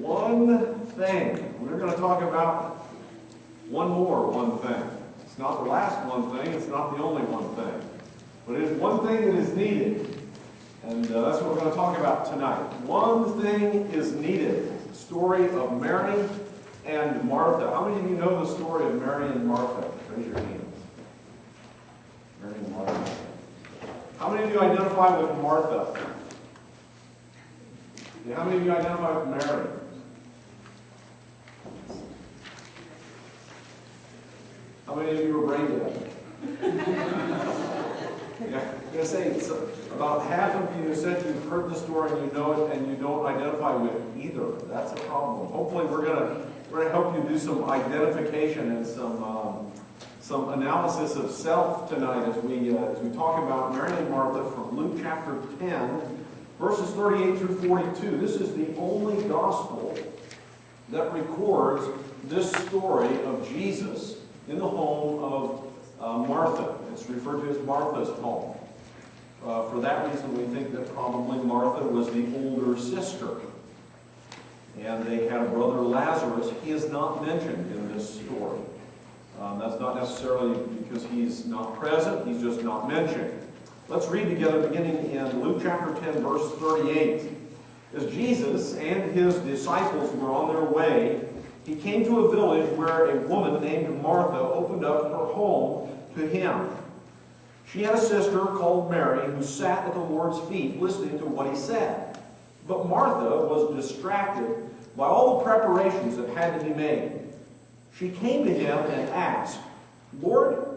one thing. We're going to talk about one thing. It's not the last one thing, it's not the only one thing. But it is one thing that is needed. And that's what we're going to talk about tonight. One thing is needed. The story of Mary and Martha. How many of you know the story of Mary and Martha? Raise your hands. Mary and Martha. How many of you identify with Martha? How many of you identify with Mary? How many of you were brain dead? Yeah, I'm going to say about half of you said you've heard the story and you know it and you don't identify with either. That's a problem. Hopefully we're going to help you do some identification and some analysis of self tonight as we talk about Mary and Martha from Luke chapter 10, verses 38 through 42. This is the only gospel that records this story of Jesus in the home of Martha. It's referred to as Martha's home. For that reason, we think that probably Martha was the older sister. And they had a brother Lazarus. He is not mentioned in this story. That's not necessarily because he's not present. He's just not mentioned. Let's read together beginning in Luke chapter 10, verse 38. As Jesus and his disciples were on their way, he came to a village where a woman named Martha opened up her home to him. She had a sister called Mary who sat at the Lord's feet listening to what he said. But Martha was distracted by all the preparations that had to be made. She came to him and asked, "Lord,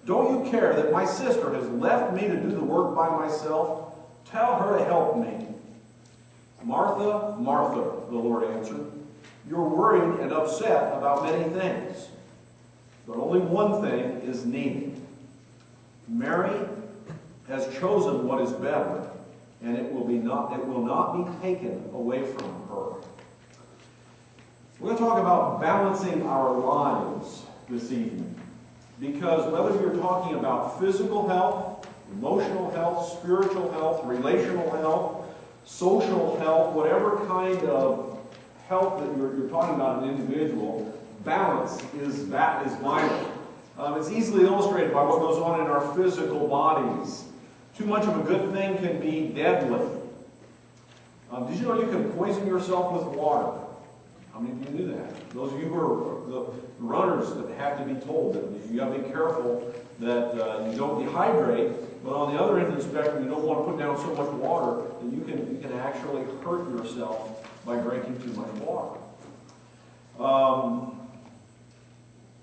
don't you care that my sister has left me to do the work by myself? Tell her to help me." "Martha, Martha," the Lord answered, "you're worried and upset about many things, but only one thing is needed. Mary has chosen what is better, and it will not be taken away from her." We're going to talk about balancing our lives this evening, because whether you're talking about physical health, emotional health, spiritual health, relational health, social health, whatever kind of health that you're talking about an individual, balance is vital. It's easily illustrated by what goes on in our physical bodies. Too much of a good thing can be deadly. Did you know you can poison yourself with water? How many of you knew that? Those of you who are the runners that have to be told that you got to be careful that you don't dehydrate, but on the other end of the spectrum, you don't want to put down so much water that you can actually hurt yourself by drinking too much water.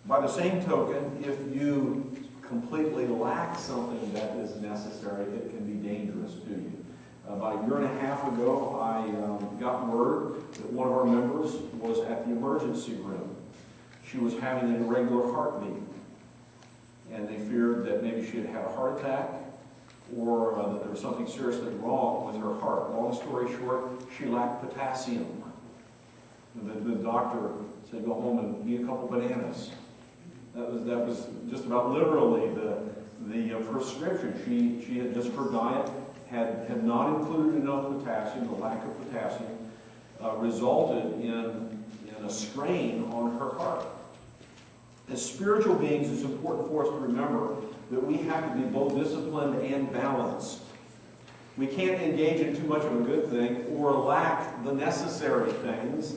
By the same token, if you completely lack something that is necessary, it can be dangerous to you. About a year and a half ago, I got word that one of our members was at the emergency room. She was having an irregular heartbeat, and they feared that maybe she had had a heart attack or that there was something seriously wrong with her heart. Long story short, she lacked potassium. The doctor said, "Go home and eat a couple bananas." That was just about literally the prescription. She had just, her diet had not included enough potassium. The lack of potassium resulted in a strain on her heart. As spiritual beings, it's important for us to remember that we have to be both disciplined and balanced. We can't engage in too much of a good thing or lack the necessary things.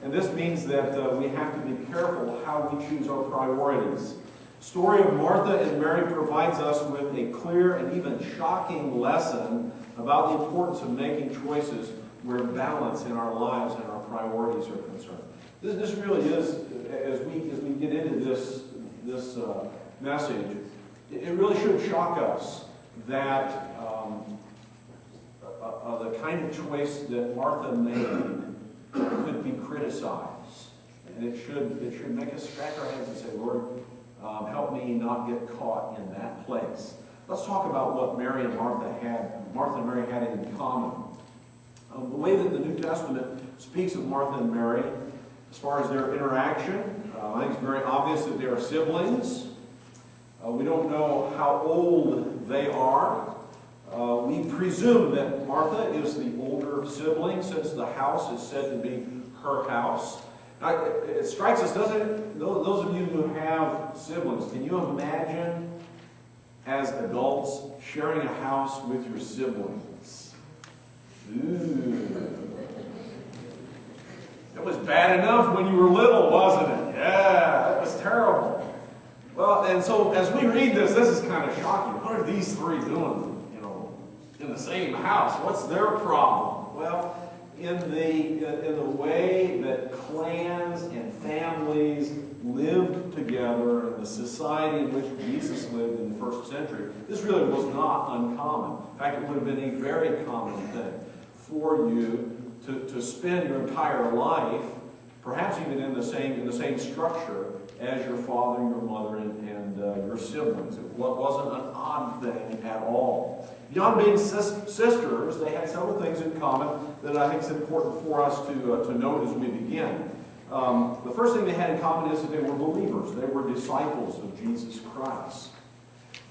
And this means that we have to be careful how we choose our priorities. The story of Martha and Mary provides us with a clear and even shocking lesson about the importance of making choices where balance in our lives and our priorities are concerned. This really is, as we get into this message, it really should shock us that the kind of choice that Martha made could be criticized. And it should make us scratch our heads and say, "Lord, help me not get caught in that place." Let's talk about what Mary and Martha and Mary had in common. The way that the New Testament speaks of Martha and Mary, as far as their interaction, I think it's very obvious that they are siblings. We don't know how old they are. We presume that Martha is the older sibling, since the house is said to be her house. Now, it strikes us, doesn't it? Those of you who have siblings, can you imagine as adults sharing a house with your siblings? Ooh. It was bad enough when you were little, wasn't it? Yeah, that was terrible. Well, and so as we read this is kind of shocking. What are these three doing, in the same house? What's their problem? Well, in the way that clans and families lived together in the society in which Jesus lived in the first century, this really was not uncommon. In fact, it would have been a very common thing for you to spend your entire life, perhaps even in the same structure as your father, your mother, and your siblings. It wasn't an odd thing at all. Beyond being sisters, they had several things in common that I think is important for us to note as we begin. The first thing they had in common is that they were believers. They were disciples of Jesus Christ.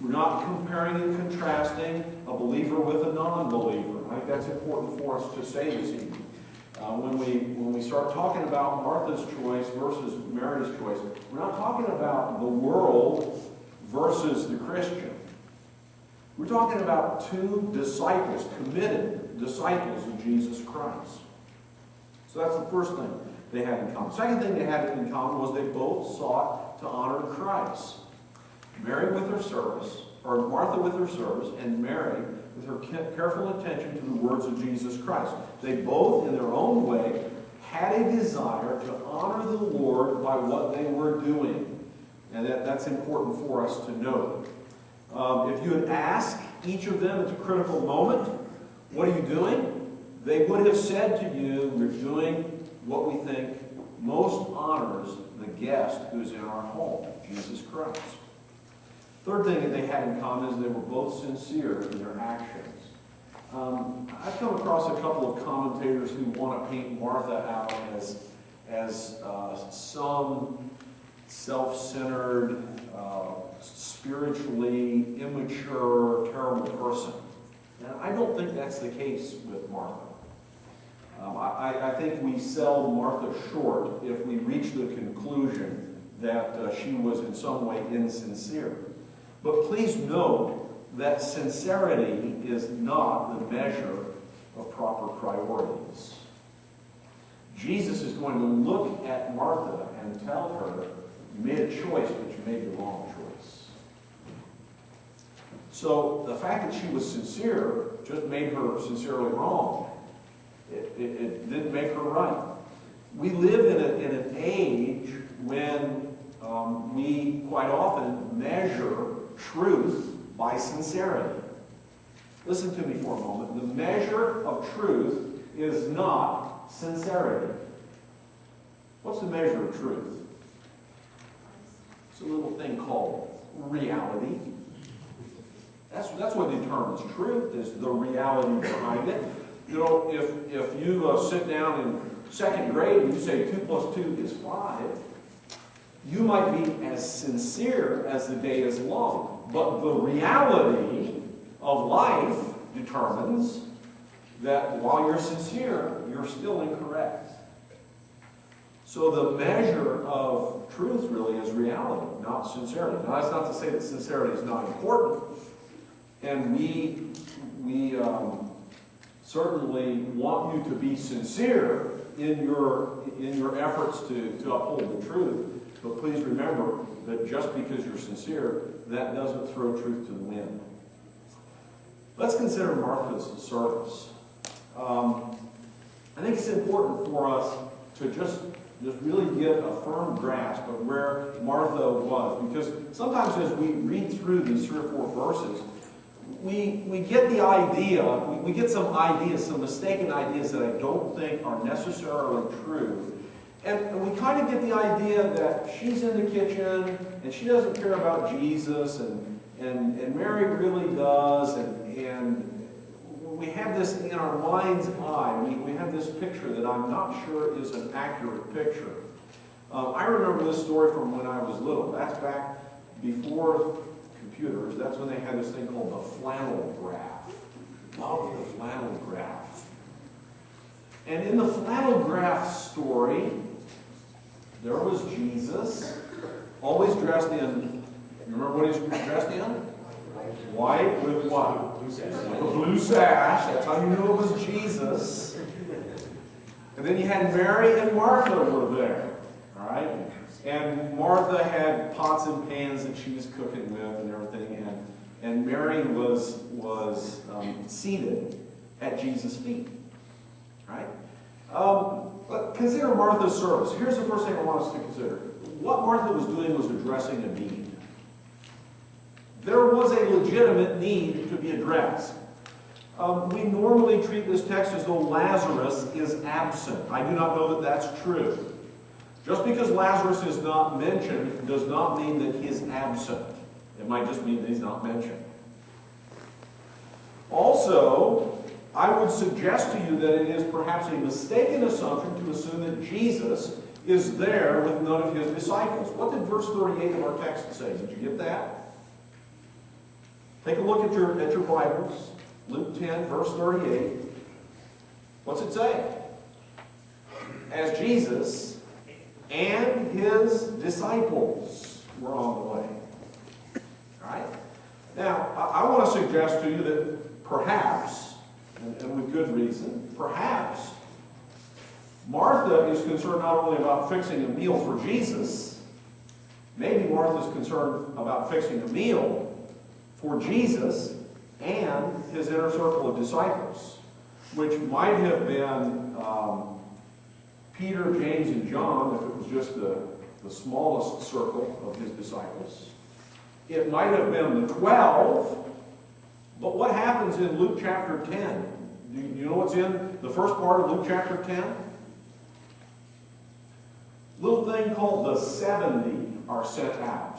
We're not comparing and contrasting a believer with a non-believer. I think that's important for us to say this evening. When we start talking about Martha's choice versus Mary's choice, we're not talking about the world versus the Christian. We're talking about two disciples, committed disciples of Jesus Christ. So that's the first thing they had in common. Second thing they had in common was they both sought to honor Christ. Mary with her service, or Martha with her service, and Mary with her careful attention to the words of Jesus Christ. They both, in their own way, had a desire to honor the Lord by what they were doing. And that's important for us to note. If you had asked each of them at a critical moment, what are you doing? They would have said to you, we're doing what we think most honors the guest who's in our home, Jesus Christ. Third thing that they had in common is they were both sincere in their actions. I've come across a couple of commentators who want to paint Martha out as some self-centered, spiritually immature, terrible person. And I don't think that's the case with Martha. I think we sell Martha short if we reach the conclusion that she was in some way insincere. But please note that sincerity is not the measure of proper priorities. Jesus is going to look at Martha and tell her, you made a choice, but you made the wrong choice. So the fact that she was sincere just made her sincerely wrong. It didn't make her right. We live in an age when we quite often measure truth by sincerity. Listen to me for a moment. The measure of truth is not sincerity. What's the measure of truth? It's a little thing called reality. That's what determines truth, is the reality behind it. You know, if you sit down in second grade and you say 2 plus 2 is 5, you might be as sincere as the day is long. But the reality of life determines that while you're sincere, you're still incorrect. So the measure of truth really is reality, not sincerity. Now, that's not to say that sincerity is not important. And we certainly want you to be sincere in your efforts to uphold the truth. But please remember that just because you're sincere, that doesn't throw truth to the wind. Let's consider Martha's service. I think it's important for us to just really get a firm grasp of where Martha was. Because sometimes as we read through these 3 or 4 verses, we get the idea, we get some ideas, some mistaken ideas that I don't think are necessarily true. And we kind of get the idea that she's in the kitchen and she doesn't care about Jesus, and Mary really does, and we have this in our mind's eye. We have this picture that I'm not sure is an accurate picture. I remember this story from when I was little. That's back before computers. That's when they had this thing called the flannel graph. love the flannel graph. And in the flannel graph story, there was Jesus, always dressed in, you remember what he's dressed in? White with what? With a blue sash. That's how you knew it was Jesus. And then you had Mary and Martha were there. All right? And Martha had pots and pans that she was cooking with and everything. And Mary was seated at Jesus' feet. Right? But consider Martha's service. Here's the first thing I want us to consider. What Martha was doing was addressing a need. There was a legitimate need to be addressed. We normally treat this text as though Lazarus is absent. I do not know that that's true. Just because Lazarus is not mentioned does not mean that he is absent. It might just mean that he's not mentioned. Also, I would suggest to you that it is perhaps a mistaken assumption to assume that Jesus is there with none of his disciples. What did verse 38 of our text say? Did you get that? Take a look at your Bibles. Luke 10, verse 38. What's it say? As Jesus and his disciples were on the way. All right? Now, I want to suggest to you that perhaps, and with good reason, perhaps Martha is concerned not only about fixing a meal for Jesus, maybe Martha's concerned about fixing a meal for Jesus and his inner circle of disciples, which might have been Peter, James, and John, if it was just the smallest circle of his disciples. It might have been the 12, but what happens in Luke chapter 10? Do you know what's in the first part of Luke chapter 10? Little thing called the 70 are sent out.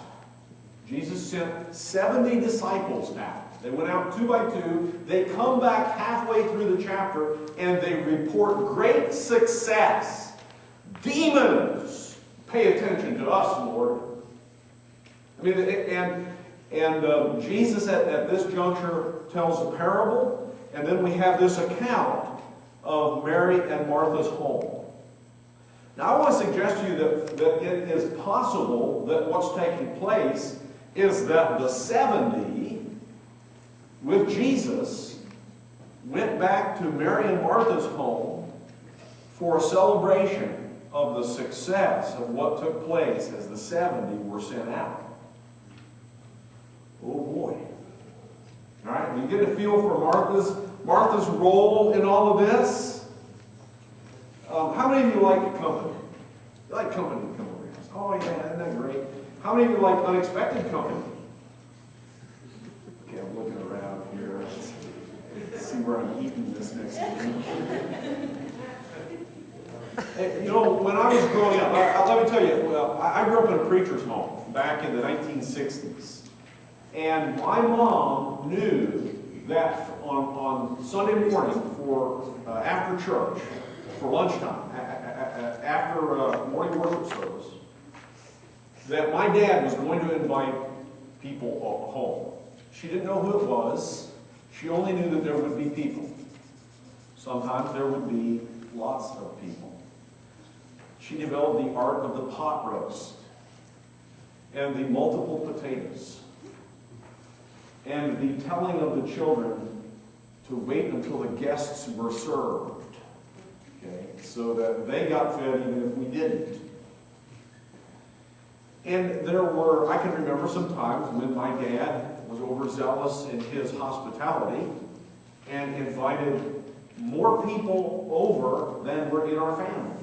Jesus sent 70 disciples out. They went out 2 by 2. They come back halfway through the chapter and they report great success. Demons, pay attention to us, Lord. I mean, and Jesus at this juncture tells a parable, and then we have this account of Mary and Martha's home. Now, I want to suggest to you that it is possible that what's taking place is that the 70 with Jesus went back to Mary and Martha's home for a celebration of the success of what took place as the 70 were sent out. Oh boy. All right, you get a feel for Martha's role in all of this? How many of you like company? You like company to come over here? Oh yeah, isn't that great? How many of you like unexpected company? Okay, I'm looking around here. Let's see where I'm eating this next week. Hey, you know, when I was growing up, let me tell you, I grew up in a preacher's home back in the 1960s. And my mom knew that on Sunday morning for after church, for lunchtime, after morning worship service, that my dad was going to invite people home. She didn't know who it was. She only knew that there would be people. Sometimes there would be lots of people. She developed the art of the pot roast and the multiple potatoes and the telling of the children to wait until the guests were served, okay, so that they got fed even if we didn't. And there were, I can remember some times when my dad was overzealous in his hospitality and invited more people over than were in our family.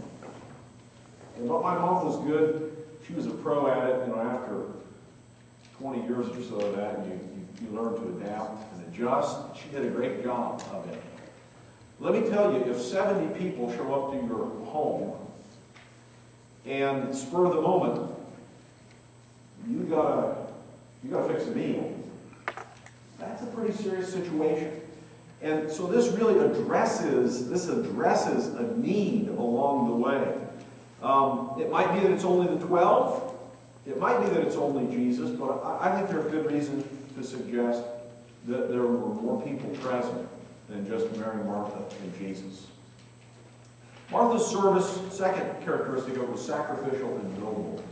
And but my mom was good. She was a pro at it. You know, after 20 years or so of that, you learn to adapt and adjust. She did a great job of it. Let me tell you, if 70 people show up to your home and spur of the moment, you gotta fix a meal. That's a pretty serious situation. And so this really addresses a need along the way. It might be that it's only the 12. It might be that it's only Jesus, but I think there's good reason to suggest that there were more people present. than just Mary, Martha, and Jesus. Martha's service, second characteristic of it, was sacrificial and noble.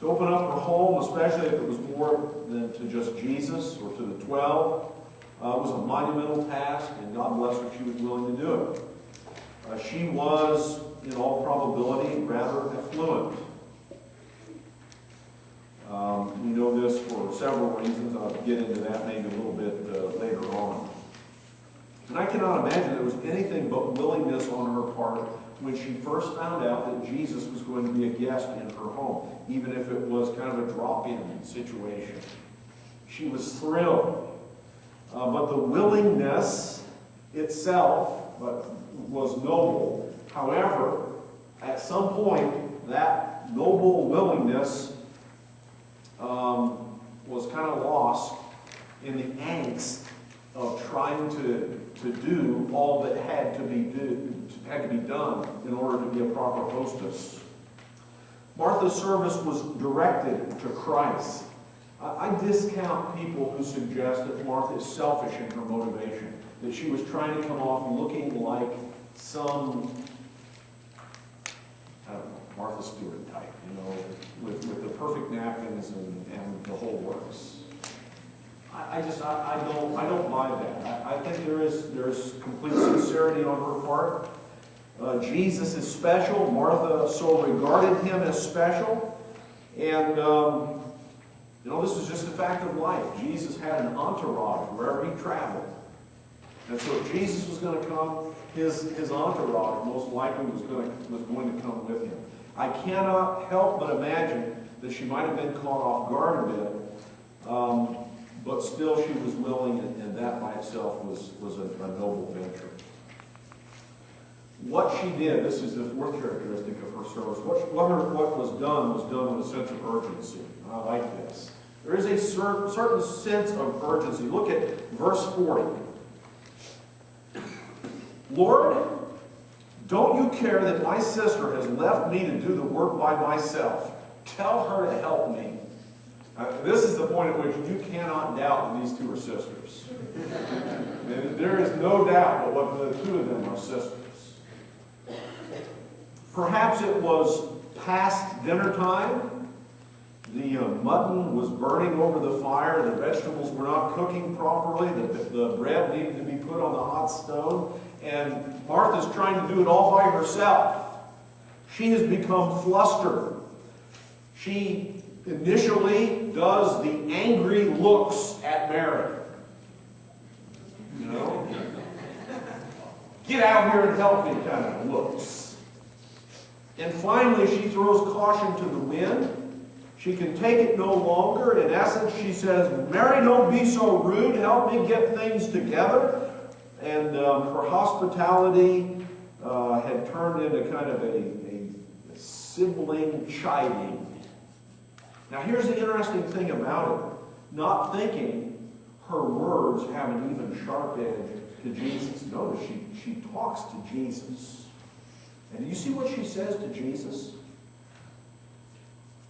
To open up her home, especially if it was more than to just Jesus or to the 12, was a monumental task, and God bless her, she was willing to do it. She was, in all probability, rather affluent. We know this for several reasons. I'll get into that maybe a little bit later on. And I cannot imagine there was anything but willingness on her part when she first found out that Jesus was going to be a guest in her home, even if it was kind of a drop-in situation. She was thrilled. But the willingness itself was noble. However, at some point, that noble willingness was kind of lost in the angst of trying to do all that had to be done in order to be a proper hostess. Martha's service was directed to Christ. I discount people who suggest that Martha is selfish in her motivation, that she was trying to come off looking like some, I don't know, Martha Stewart type, with the perfect napkins and the whole works. I don't buy that. I think there's complete sincerity on her part. Jesus is special. Martha so regarded him as special. And, this is just a fact of life. Jesus had an entourage wherever he traveled. And so if Jesus was going to come, his entourage most likely was going to come with him. I cannot help but imagine that she might have been caught off guard a bit. But still she was willing, and that by itself was a noble venture. What she did, this is the fourth characteristic of her service, what was done with a sense of urgency. I like this. There is a certain sense of urgency. Look at verse 40. Lord, don't you care that my sister has left me to do the work by myself? Tell her to help me. This is the point at which you cannot doubt that these two are sisters. There is no doubt that the two of them are sisters. Perhaps it was past dinner time. The mutton was burning over the fire. The vegetables were not cooking properly. The bread needed to be put on the hot stone. And Martha's trying to do it all by herself. She has become flustered. She initially does the angry looks at Mary. Get out here and help me kind of looks. And finally she throws caution to the wind. She can take it no longer. In essence, she says, Mary, don't be so rude. Help me get things together. And her hospitality had turned into kind of a sibling chiding. Now here's the interesting thing about it. Not thinking, her words have an even sharp edge to Jesus. Notice she talks to Jesus. And do you see what she says to Jesus?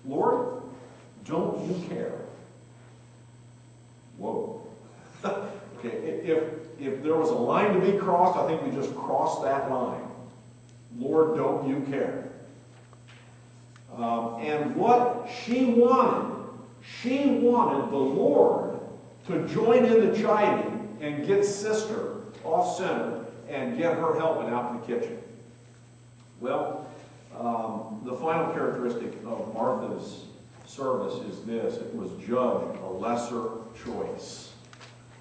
Lord, don't you care? Whoa. Okay, if there was a line to be crossed, I think we just crossed that line. Lord, don't you care? And what she wanted the Lord to join in the chiding and get sister off center and get her helping out in the kitchen. Well, the final characteristic of Martha's service is this. It was judged a lesser choice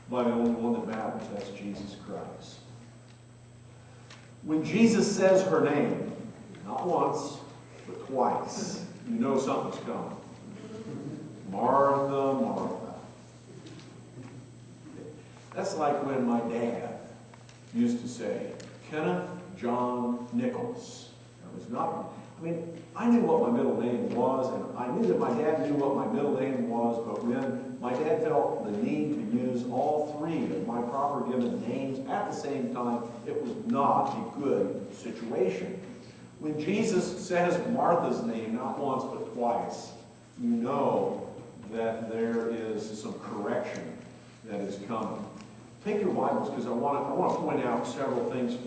by the only one that matters. That's Jesus Christ. When Jesus says her name, not once, but twice, you know something's coming. Martha, Martha. That's like when my dad used to say, Kenneth John Nichols. It was not, I knew what my middle name was, and I knew that my dad knew what my middle name was, but when my dad felt the need to use all three of my proper given names at the same time, it was not a good situation. When Jesus says Martha's name, not once but twice, you know that there is some correction that is coming. Take your Bibles, because I want to point out several things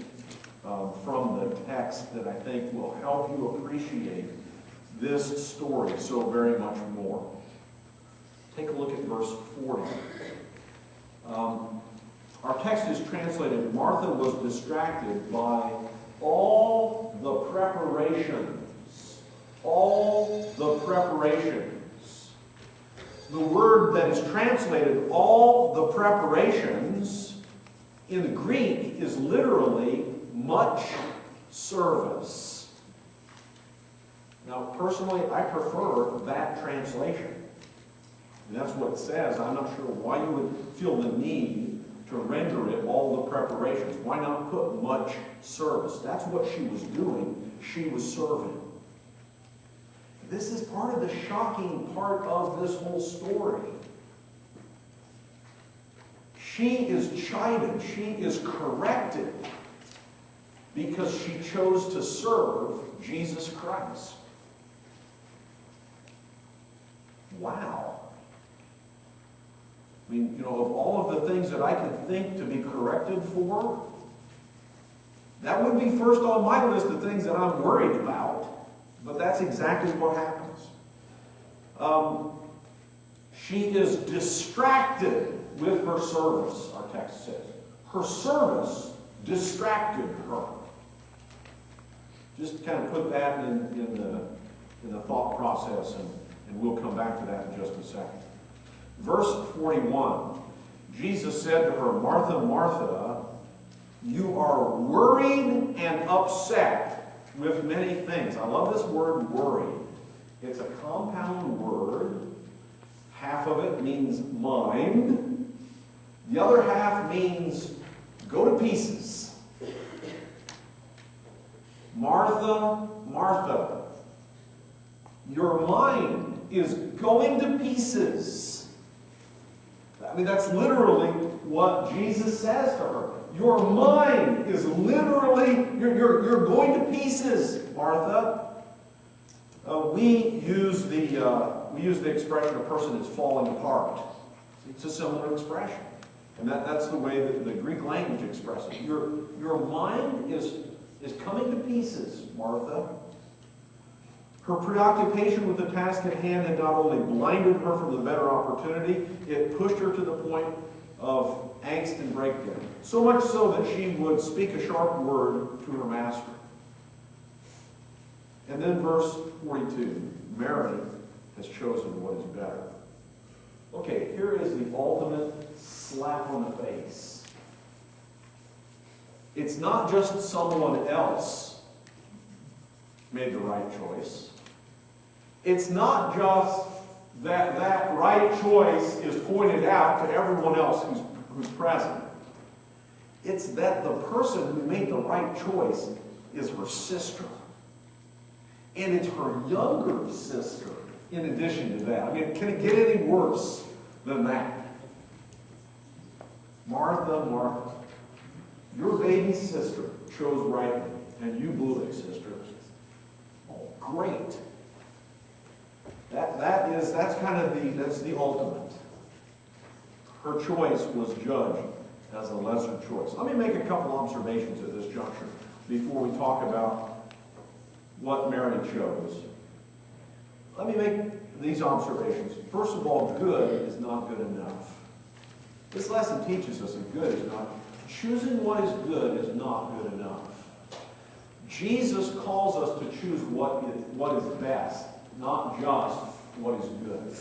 from the text that I think will help you appreciate this story so very much more. Take a look at verse 40. Our text is translated, Martha was distracted by all the preparations. All the preparations. The word that is translated, all the preparations, in the Greek is literally much service. Now, personally, I prefer that translation. And that's what it says. I'm not sure why you would feel the need to render it all the preparations. Why not put much service? That's what she was doing. She was serving. This is part of the shocking part of this whole story. She is chided. She is corrected because she chose to serve Jesus Christ. Wow. I mean, you know, of all of the things that I could think to be corrected for, that would be first on my list of things that I'm worried about. But that's exactly what happens. She is distracted with her service, our text says. Her service distracted her. Just kind of put that in the thought process, and we'll come back to that in just a second. Verse 41, Jesus said to her, Martha, Martha, you are worried and upset with many things. I love this word, worried. It's a compound word. Half of it means mind. The other half means go to pieces. Martha, Martha, your mind is going to pieces. I mean, that's literally what Jesus says to her. Your mind is literally, you're going to pieces, Martha. We use the expression a person is falling apart. It's a similar expression. And that's the way that the Greek language expresses it. Your mind is coming to pieces, Martha. Her preoccupation with the task at hand had not only blinded her from the better opportunity, it pushed her to the point of angst and breakdown. So much so that she would speak a sharp word to her master. And then verse 42, Mary has chosen what is better. Okay, here is the ultimate slap on the face. It's not just someone else made the right choice. It's not just that right choice is pointed out to everyone else who's present. It's that the person who made the right choice is her sister. And it's her younger sister in addition to that. I mean, can it get any worse than that? Martha, Martha, your baby sister chose rightly, and you blew it, sister. Oh, great. That's the ultimate. Her choice was judged as a lesser choice. Let me make a couple observations at this juncture before we talk about what Mary chose. Let me make these observations. First of all, good is not good enough. This lesson teaches us that good is not, choosing what is good is not good enough. Jesus calls us to choose what is best, not just what is good.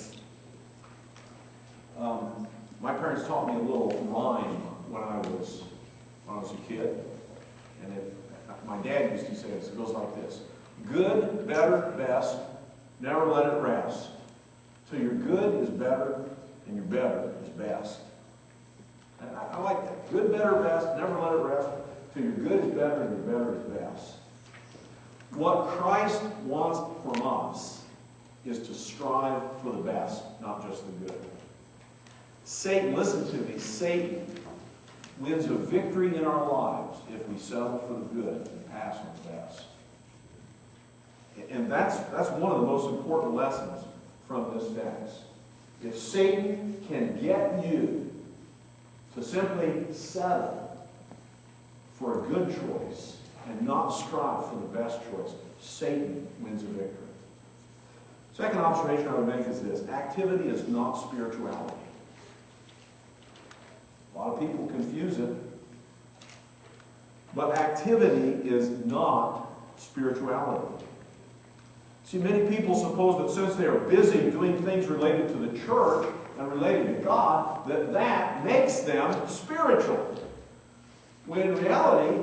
My parents taught me a little rhyme when I was a kid, and my dad used to say this. It goes like this: good, better, best. Never let it rest till your good is better and your better is best. And I like that. Good, better, best. Never let it rest till your good is better and your better is best. What Christ wants from us is to strive for the best, not just the good. Satan, listen to me, Satan wins a victory in our lives if we settle for the good and pass on the best. And that's one of the most important lessons from this text. If Satan can get you to simply settle for a good choice and not strive for the best choice, Satan wins a victory. Second observation I would make is this: activity is not spirituality. A lot of people confuse it, but activity is not spirituality. See, many people suppose that since they are busy doing things related to the church and related to God, that makes them spiritual. When in reality,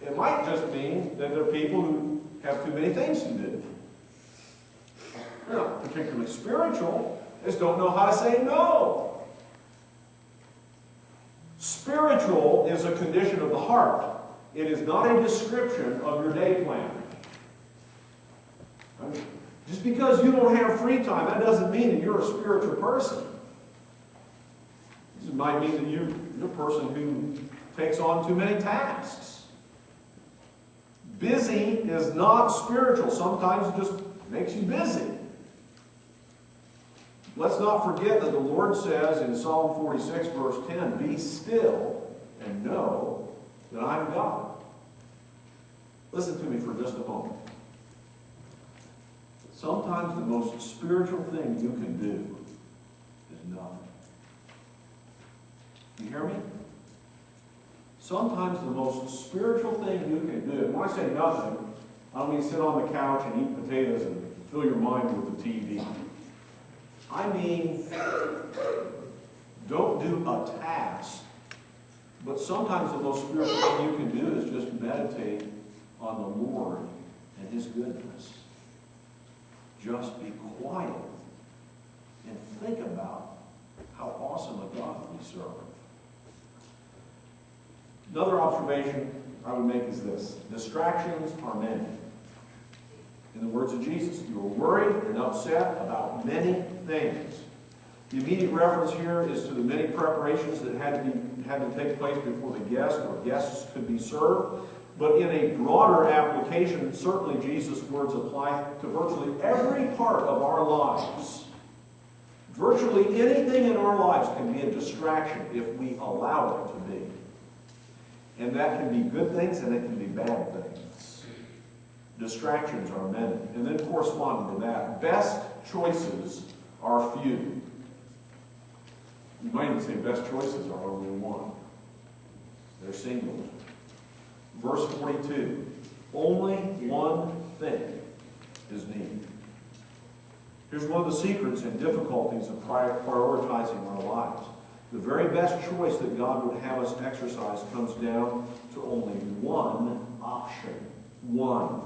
it might just mean that they're people who have too many things to do. They're not particularly spiritual, they just don't know how to say no. Spiritual is a condition of the heart. It is not a description of your day plan. Just because you don't have free time, that doesn't mean that you're a spiritual person. It might mean that you're a person who takes on too many tasks. Busy is not spiritual. Sometimes it just makes you busy. Let's not forget that the Lord says in Psalm 46, verse 10, "Be still and know that I'm God." Listen to me for just a moment. Sometimes the most spiritual thing you can do is nothing. You hear me? Sometimes the most spiritual thing you can do, and when I say nothing, I don't mean sit on the couch and eat potatoes and fill your mind with the TV. I mean, don't do a task, but sometimes the most spiritual thing you can do is just meditate on the Lord and His goodness. Just be quiet and think about how awesome a God we serve. Another observation I would make is this: distractions are many. In the words of Jesus, you are worried and upset about many things. The immediate reference here is to the many preparations that had to take place before the guest or guests could be served. But in a broader application, certainly Jesus' words apply to virtually every part of our lives. Virtually anything in our lives can be a distraction if we allow it to be. And that can be good things and it can be bad things. Distractions are many. And then corresponding to that, best choices are few. You might even say best choices are only one. They're singular. Verse 42, only one thing is needed. Here's one of the secrets and difficulties of prioritizing our lives. The very best choice that God would have us exercise comes down to only one option. One.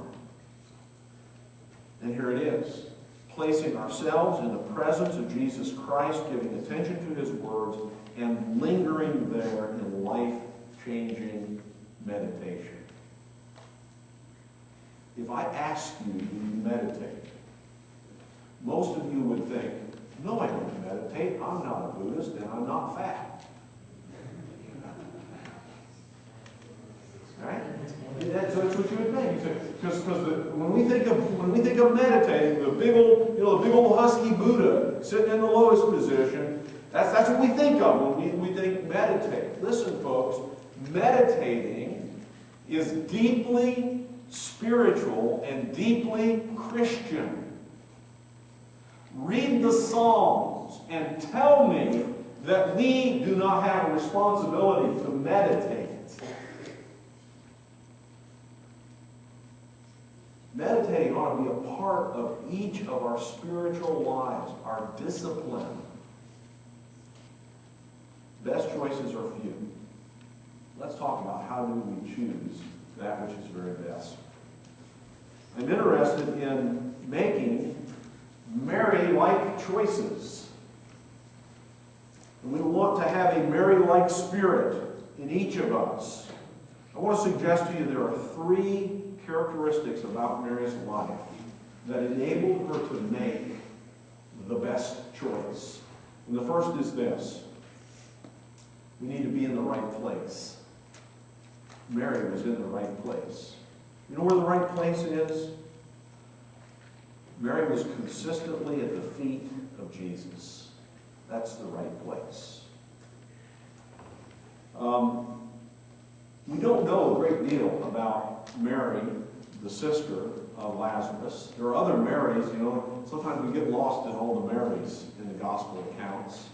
And here it is. Placing ourselves in the presence of Jesus Christ, giving attention to His words, and lingering there in life-changing meditation. If I asked you, do you meditate? Most of you would think, no, I don't meditate. I'm not a Buddhist and I'm not fat. Right? So that's what you would think. Because when we think of meditating, the big old husky Buddha sitting in the lotus position, that's what we think of when we think meditate. Listen, folks, meditating is deeply spiritual and deeply Christian. Read the Psalms and tell me that we do not have a responsibility to meditate. Meditating ought to be a part of each of our spiritual lives, our discipline. Best choices are few. Let's talk about how do we choose that which is very best. I'm interested in making Mary-like choices. And we want to have a Mary-like spirit in each of us. I want to suggest to you there are three characteristics about Mary's life that enabled her to make the best choice. And the first is this: we need to be in the right place. Mary was in the right place. You know where the right place is? Mary was consistently at the feet of Jesus. That's the right place. We don't know a great deal about Mary, the sister of Lazarus. There are other Marys, you know. Sometimes we get lost in all the Marys in the gospel accounts.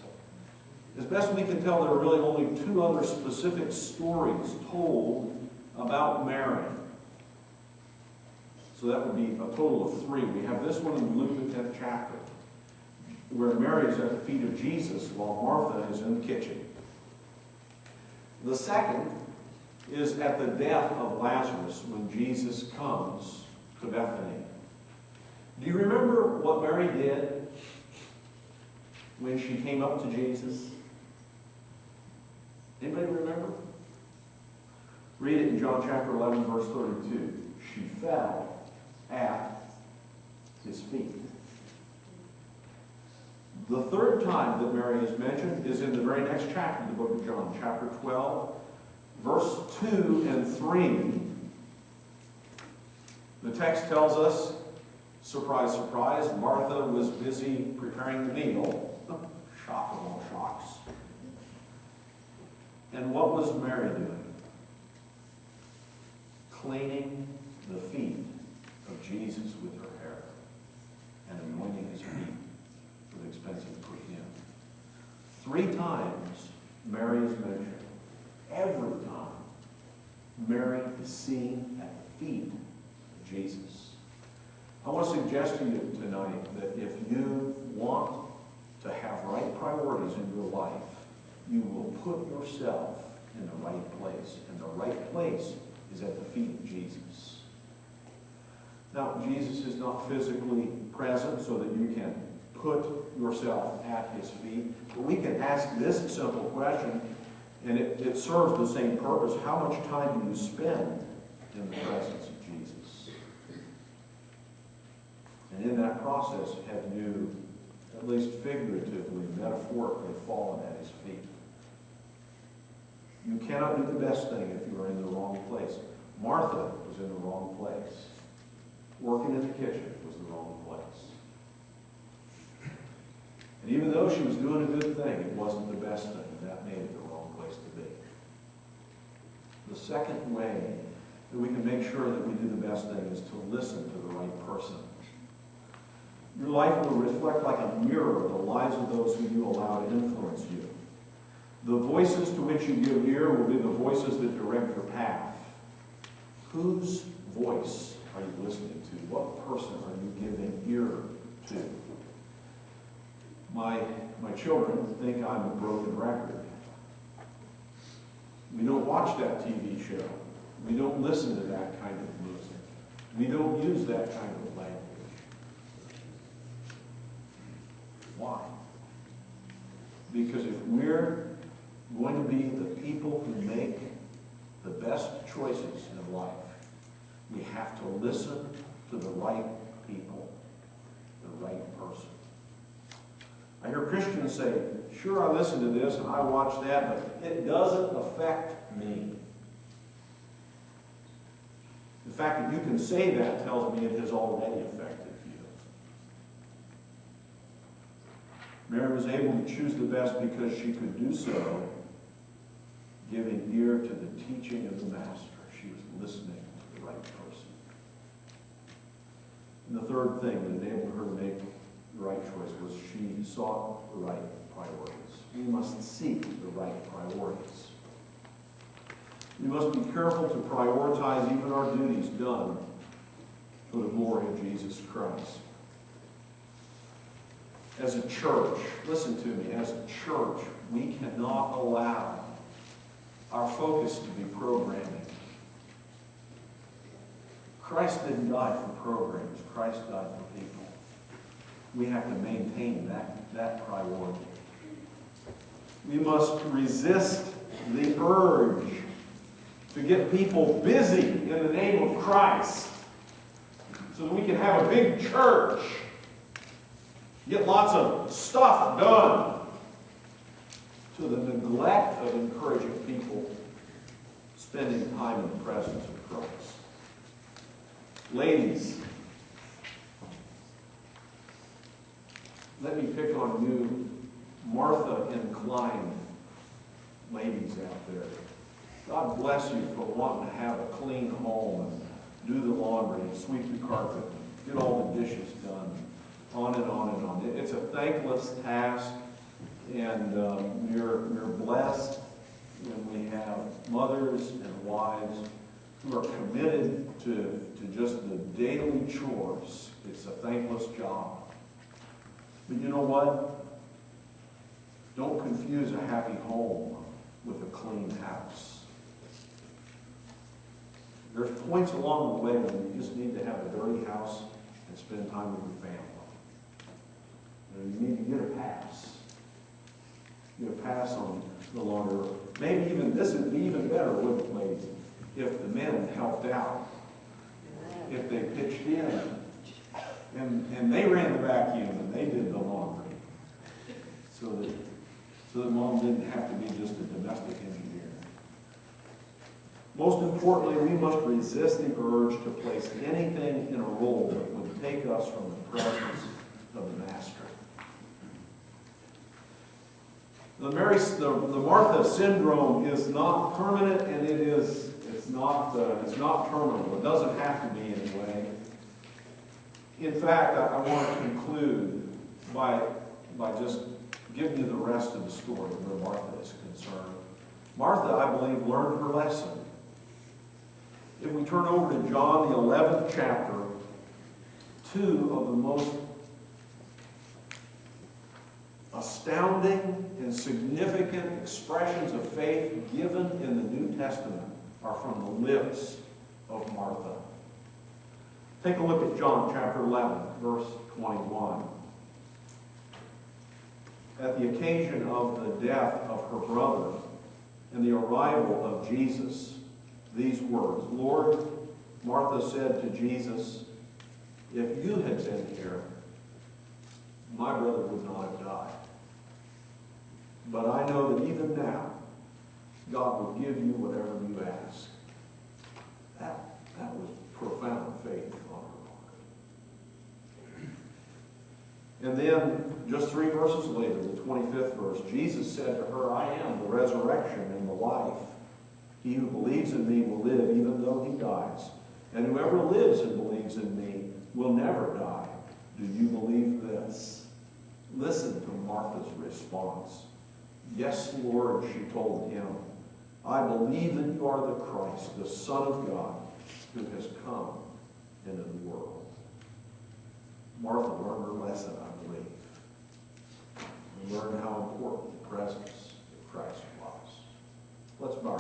As best we can tell, there are really only 2 other specific stories told about Mary. So that would be a total of 3. We have this one in Luke the 10th chapter, where Mary is at the feet of Jesus while Martha is in the kitchen. The second is at the death of Lazarus when Jesus comes to Bethany. Do you remember what Mary did when she came up to Jesus? Anybody remember? Read it in John chapter 11, verse 32. She fell at his feet. The third time that Mary is mentioned is in the very next chapter of the book of John, chapter 12, verse 2 and 3. The text tells us, surprise, surprise, Martha was busy preparing the meal. Shock of all shocks. And what was Mary doing? Cleaning the feet of Jesus with her hair and anointing his feet with expensive perfume. 3 times Mary is mentioned. Every time Mary is seen at the feet of Jesus. I want to suggest to you tonight that if you want to have right priorities in your life, you will put yourself in the right place. And the right place is at the feet of Jesus. Now, Jesus is not physically present so that you can put yourself at his feet. But we can ask this simple question, and it serves the same purpose. How much time do you spend in the presence of Jesus? And in that process, have you, at least figuratively, metaphorically, fallen at his feet? You cannot do the best thing if you are in the wrong place. Martha was in the wrong place. Working in the kitchen was the wrong place. And even though she was doing a good thing, it wasn't the best thing. That made it the wrong place to be. The second way that we can make sure that we do the best thing is to listen to the right person. Your life will reflect like a mirror the lives of those who you allow to influence you. The voices to which you give ear will be the voices that direct your path. Whose voice are you listening to? What person are you giving ear to? My children think I'm a broken record. We don't watch that TV show. We don't listen to that kind of music. We don't use that kind of language. Why? Because if we're going to be the people who make the best choices in life, we have to listen to the right people, the right person. I hear Christians say, sure, I listen to this and I watch that, but it doesn't affect me. The fact that you can say that tells me it has already affected you. Mary was able to choose the best because she could do so, giving ear to the teaching of the Master. She was listening to the right person. And the third thing that enabled her to make the right choice was she sought the right priorities. We must seek the right priorities. We must be careful to prioritize even our duties done for the glory of Jesus Christ. As a church, listen to me, as a church, we cannot allow our focus to be programming. Christ didn't die for programs. Christ died for people. We have to maintain that priority. We must resist the urge to get people busy in the name of Christ so that we can have a big church, get lots of stuff done, to the neglect of encouraging people spending time in the presence of Christ. Ladies, let me pick on you, Martha inclined ladies out there. God bless you for wanting to have a clean home and do the laundry and sweep the carpet and get all the dishes done, on and on and on. It's a thankless task, and we're blessed when we have mothers and wives who are committed to just the daily chores. It's a thankless job. But you know what? Don't confuse a happy home with a clean house. There's points along the way when you just need to have a dirty house and spend time with your family. You need to get a pass. Get a pass on the longer. Maybe even this would be even better, wouldn't it, ladies? If the men helped out. If they pitched in. And they ran the vacuum and they did the laundry. So that mom didn't have to be just a domestic engineer. Most importantly, we must resist the urge to place anything in a role that would take us from the presence of the Master. The Martha syndrome is not permanent, and it's not terminal. It doesn't have to be anyway. In fact, I want to conclude by just giving you the rest of the story where Martha is concerned. Martha, I believe, learned her lesson. If we turn over to John, the 11th chapter, two of the most astounding and significant expressions of faith given in the New Testament are from the lips of Martha. Take a look at John chapter 11, verse 21. At the occasion of the death of her brother and the arrival of Jesus, these words, Lord, Martha said to Jesus, if you had been here, my brother would not have died. But I know that even now, God will give you whatever you ask. That was profound faith on her part. And then, just 3 verses later, the 25th verse, Jesus said to her, I am the resurrection and the life. He who believes in me will live even though he dies. And whoever lives and believes in me will never die. Do you believe this? Listen to Martha's response. Yes, Lord, she told him. I believe that you are the Christ, the Son of God, who has come into the world. Martha learned her lesson, I believe. And learned how important the presence of Christ was. Let's bow.